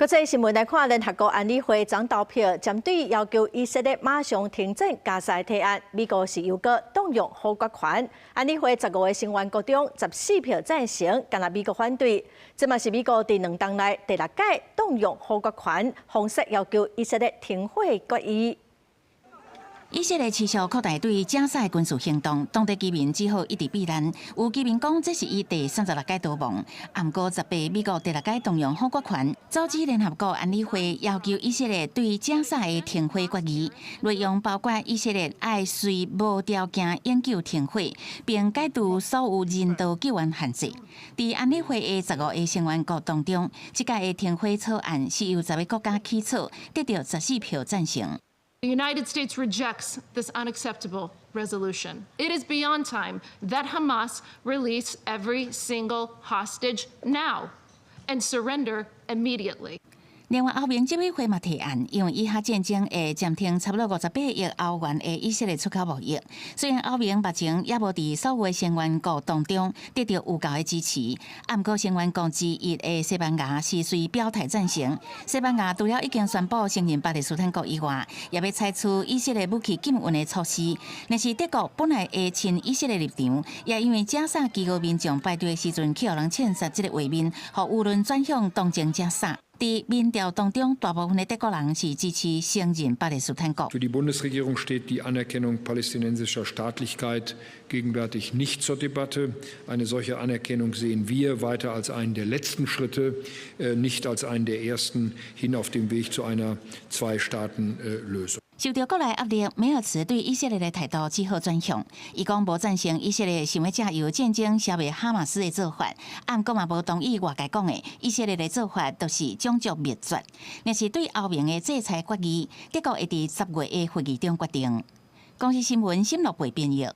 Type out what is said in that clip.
国际新闻来看，联合国安理会将投票针对要求以色列马上停战加沙提案，美国是又个动用好国权。安理会15个成员国中14票赞成，敢若美国反对。这嘛是美国伫2党内第6届动用好国权方式要求以色列停火决议。 以色列持续扩大对加沙军事行动，当地居民只好一直避难。有居民讲，这是伊第36届逃亡。不过18美国第6届动用好国权，阻止联合国安理会要求以色列对加沙的停火决议，内容包括以色列爱随无条件永久停火，并解除所有人道救援限制。伫安理会的15个成员国当中，这届的停火草案是由10个国家起草，得到14票赞成。 The United States rejects this unacceptable resolution. It is beyond time that Hamas release every single hostage now and surrender immediately. 另外，欧盟执委会嘛提案，因为以哈战争会暂停差不多58亿欧元的以色列出口贸易。虽然欧盟目前也无伫所有的成员国当中得到有效的支持，不过成员国之一的西班牙是随表态赞成。西班牙除了已经宣布承认巴勒斯坦国以外，也要采取以色列武器禁运的措施。但是德国本来的亲以色列立场，也因为加沙饥饿民众排队的时阵，去互人枪杀这个画面，互舆论转向同情加沙。 伫民调当中，大部分的德国人是支持承认巴勒斯坦国。Für die Bundesregierung steht die Anerkennung palästinensischer Staatlichkeit gegenwärtig nicht zur Debatte. Eine solche Anerkennung sehen wir weiter als einen der letzten Schritte, nicht als einen der ersten hin auf dem Weg zu einer Zwei-Staaten-Lösung. 受到国内压力，梅尔茨对以色列的态度只好转向。伊讲无赞成以色列想要借由战争消灭哈马斯的做法，不过嘛无同意外界讲的以色列的做法都是种族灭绝。若是对欧盟的制裁决议，德国会伫10月的会议中决定。公司新闻新乐培编译。